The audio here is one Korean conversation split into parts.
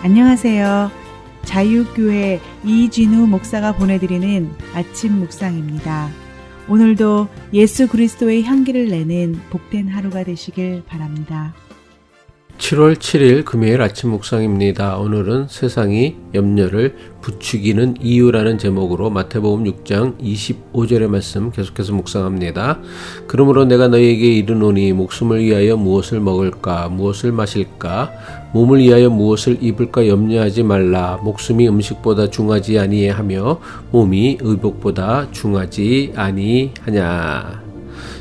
안녕하세요. 자유교회 이진우 목사가 보내드리는 아침 묵상입니다. 오늘도 예수 그리스도의 향기를 내는 복된 하루가 되시길 바랍니다. 7월 7일 금요일 아침 묵상입니다. 오늘은 세상이 염려를 부추기는 이유라는 제목으로 마태복음 6장 25절의 말씀 계속해서 묵상합니다. 그러므로 내가 너희에게 이르노니 목숨을 위하여 무엇을 먹을까 무엇을 마실까 몸을 위하여 무엇을 입을까 염려하지 말라. 목숨이 음식보다 중하지 아니하며 몸이 의복보다 중하지 아니하냐.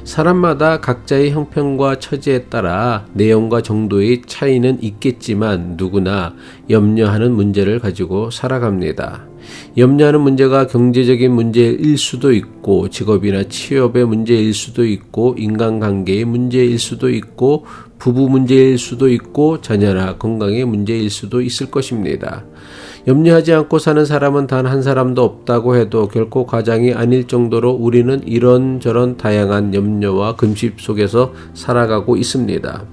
사람마다 각자의 형편과 처지에 따라 내용과 정도의 차이는 있겠지만 누구나 염려하는 문제를 가지고 살아갑니다. 염려하는 문제가 경제적인 문제일 수도 있고 직업이나 취업의 문제일 수도 있고 인간관계의 문제일 수도 있고 부부 문제일 수도 있고 자녀나 건강의 문제일 수도 있을 것입니다. 염려하지 않고 사는 사람은 단 한 사람도 없다고 해도 결코 과장이 아닐 정도로 우리는 이런저런 다양한 염려와 금십 속에서 살아가고 있습니다.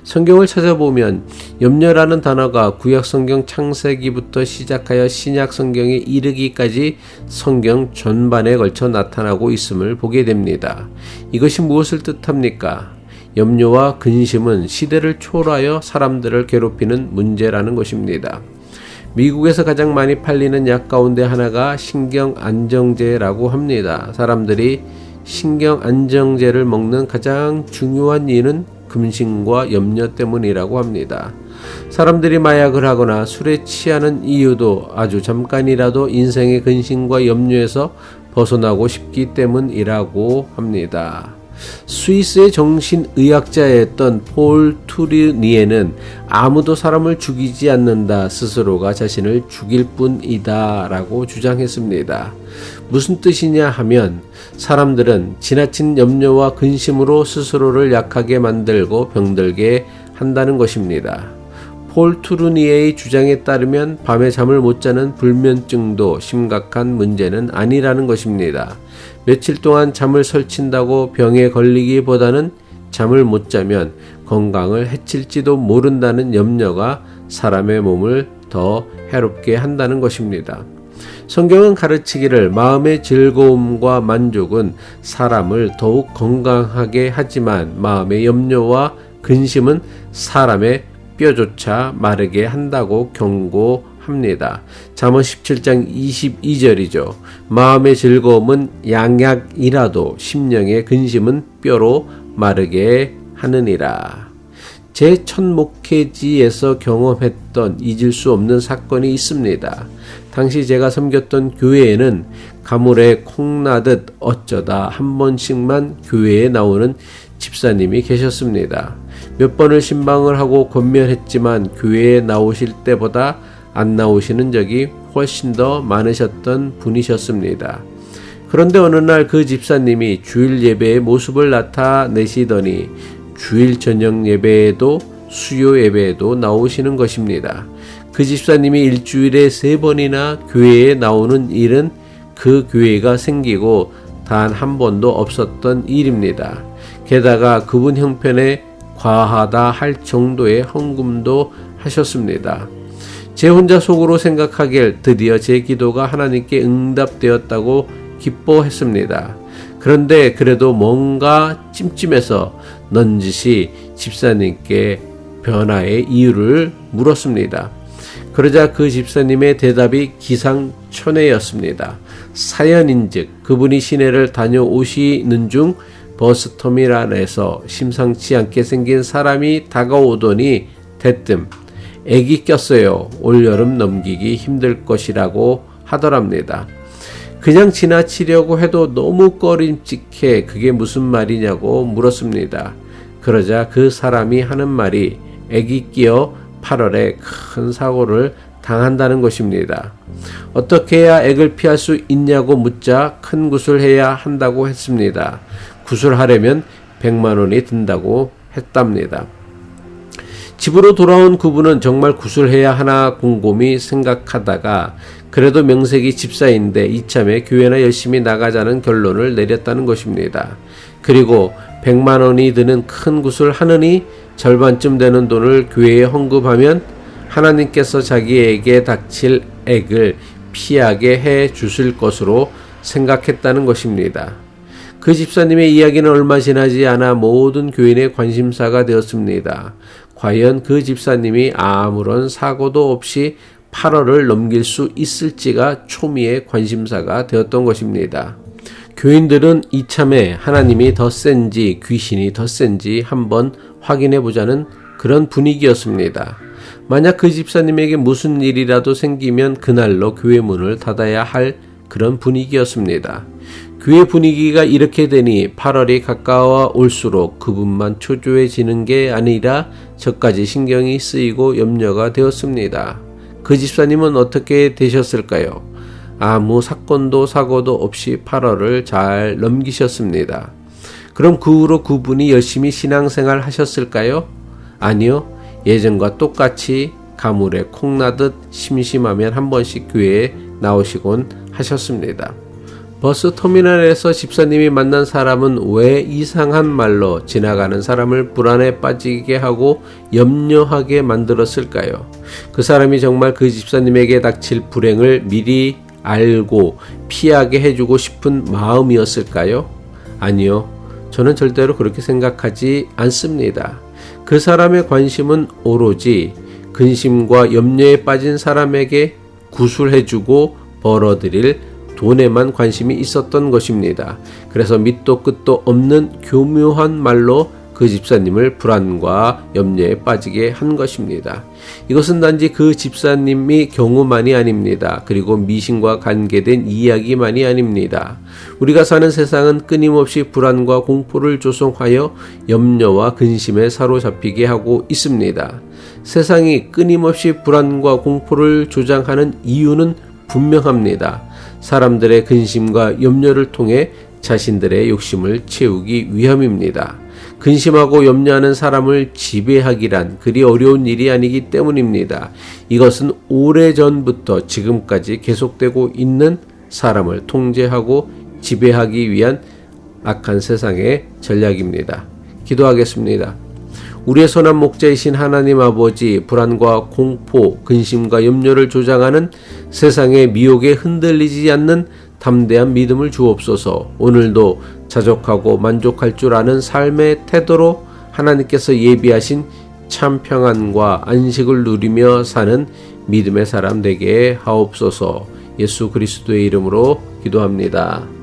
성경을 찾아보면 염려라는 단어가 구약성경 창세기부터 시작하여 신약성경에 이르기까지 성경 전반에 걸쳐 나타나고 있음을 보게 됩니다. 이것이 무엇을 뜻합니까? 염려와 근심은 시대를 초월하여 사람들을 괴롭히는 문제라는 것입니다. 미국에서 가장 많이 팔리는 약 가운데 하나가 신경안정제라고 합니다. 사람들이 신경안정제를 먹는 가장 중요한 이유는 근심과 염려 때문이라고 합니다. 사람들이 마약을 하거나 술에 취하는 이유도 아주 잠깐이라도 인생의 근심과 염려에서 벗어나고 싶기 때문이라고 합니다. 스위스의 정신의학자였던 폴 투르니에는 아무도 사람을 죽이지 않는다. 스스로가 자신을 죽일 뿐이다 라고 주장했습니다. 무슨 뜻이냐 하면 사람들은 지나친 염려와 근심으로 스스로를 약하게 만들고 병들게 한다는 것입니다. 폴 투르니에의 주장에 따르면 밤에 잠을 못 자는 불면증도 심각한 문제는 아니라는 것입니다. 며칠 동안 잠을 설친다고 병에 걸리기보다는 잠을 못 자면 건강을 해칠지도 모른다는 염려가 사람의 몸을 더 해롭게 한다는 것입니다. 성경은 가르치기를 마음의 즐거움과 만족은 사람을 더욱 건강하게 하지만 마음의 염려와 근심은 사람의 뼈조차 마르게 한다고 경고합니다. 잠언 17장 22절이죠. 마음의 즐거움은 양약이라도 심령의 근심은 뼈로 마르게 하느니라. 제 첫 목회지에서 경험했던 잊을 수 없는 사건이 있습니다. 당시 제가 섬겼던 교회에는 가물에 콩나듯 어쩌다 한 번씩만 교회에 나오는 집사님이 계셨습니다. 몇 번을 신방을 하고 권면했지만 교회에 나오실 때보다 안 나오시는 적이 훨씬 더 많으셨던 분이셨습니다. 그런데 어느 날 그 집사님이 주일 예배의 모습을 나타내시더니 주일 저녁 예배에도 수요 예배에도 나오시는 것입니다. 그 집사님이 일주일에 3번이나 교회에 나오는 일은 그 교회가 생기고 단 한 번도 없었던 일입니다. 게다가 그분 형편에 과하다 할 정도의 헌금도 하셨습니다. 제 혼자 속으로 생각하길 드디어 제 기도가 하나님께 응답되었다고 기뻐했습니다. 그런데 그래도 뭔가 찜찜해서 넌지시 집사님께 변화의 이유를 물었습니다. 그러자 그 집사님의 대답이 기상천외였습니다. 사연인즉 그분이 시내를 다녀오시는 중 버스터미널에서 심상치 않게 생긴 사람이 다가오더니 대뜸 애기 꼈어요. 올여름 넘기기 힘들 것이라고 하더랍니다. 그냥 지나치려고 해도 너무 꺼림칙해 그게 무슨 말이냐고 물었습니다. 그러자 그 사람이 하는 말이 애기 끼어 8월에 큰 사고를 당한다는 것입니다. 어떻게 해야 액을 피할 수 있냐고 묻자 큰 구술해야 한다고 했습니다. 구술하려면 100만 원이 든다고 했답니다. 집으로 돌아온 그분은 정말 구술해야 하나 곰곰이 생각하다가 그래도 명색이 집사인데 이참에 교회나 열심히 나가자는 결론을 내렸다는 것입니다. 그리고 100만 원이 드는 큰 구슬 하느니 절반쯤 되는 돈을 교회에 헌금하면 하나님께서 자기에게 닥칠 액을 피하게 해 주실 것으로 생각했다는 것입니다. 그 집사님의 이야기는 얼마 지나지 않아 모든 교인의 관심사가 되었습니다. 과연 그 집사님이 아무런 사고도 없이 8월을 넘길 수 있을지가 초미의 관심사가 되었던 것입니다. 교인들은 이참에 하나님이 더 센지 귀신이 더 센지 한번 확인해 보자는 그런 분위기였습니다. 만약 그 집사님에게 무슨 일이라도 생기면 그날로 교회 문을 닫아야 할 그런 분위기였습니다. 교회 분위기가 이렇게 되니 8월이 가까워 올수록 그분만 초조해지는 게 아니라 저까지 신경이 쓰이고 염려가 되었습니다. 그 집사님은 어떻게 되셨을까요? 아무 사건도 사고도 없이 8월을 잘 넘기셨습니다. 그럼 그 후로 그분이 열심히 신앙생활 하셨을까요? 아니요. 예전과 똑같이 가물에 콩나듯 심심하면 한 번씩 교회에 나오시곤 하셨습니다. 버스 터미널에서 집사님이 만난 사람은 왜 이상한 말로 지나가는 사람을 불안에 빠지게 하고 염려하게 만들었을까요? 그 사람이 정말 그 집사님에게 닥칠 불행을 미리 알고 피하게 해주고 싶은 마음이었을까요? 아니요. 저는 절대로 그렇게 생각하지 않습니다. 그 사람의 관심은 오로지 근심과 염려에 빠진 사람에게 구술해주고 벌어들일 돈에만 관심이 있었던 것입니다. 그래서 밑도 끝도 없는 교묘한 말로 그 집사님을 불안과 염려에 빠지게 한 것입니다. 이것은 단지 그 집사님이 경우만이 아닙니다. 그리고 미신과 관계된 이야기만이 아닙니다. 우리가 사는 세상은 끊임없이 불안과 공포를 조성하여 염려와 근심에 사로잡히게 하고 있습니다. 세상이 끊임없이 불안과 공포를 조장하는 이유는 분명합니다. 사람들의 근심과 염려를 통해 자신들의 욕심을 채우기 위함입니다. 근심하고 염려하는 사람을 지배하기란 그리 어려운 일이 아니기 때문입니다. 이것은 오래전부터 지금까지 계속되고 있는 사람을 통제하고 지배하기 위한 악한 세상의 전략입니다. 기도하겠습니다. 우리의 선한 목자이신 하나님 아버지, 불안과 공포, 근심과 염려를 조장하는 세상의 미혹에 흔들리지 않는 담대한 믿음을 주옵소서. 오늘도 자족하고 만족할 줄 아는 삶의 태도로 하나님께서 예비하신 참 평안과 안식을 누리며 사는 믿음의 사람 되게 하옵소서. 예수 그리스도의 이름으로 기도합니다.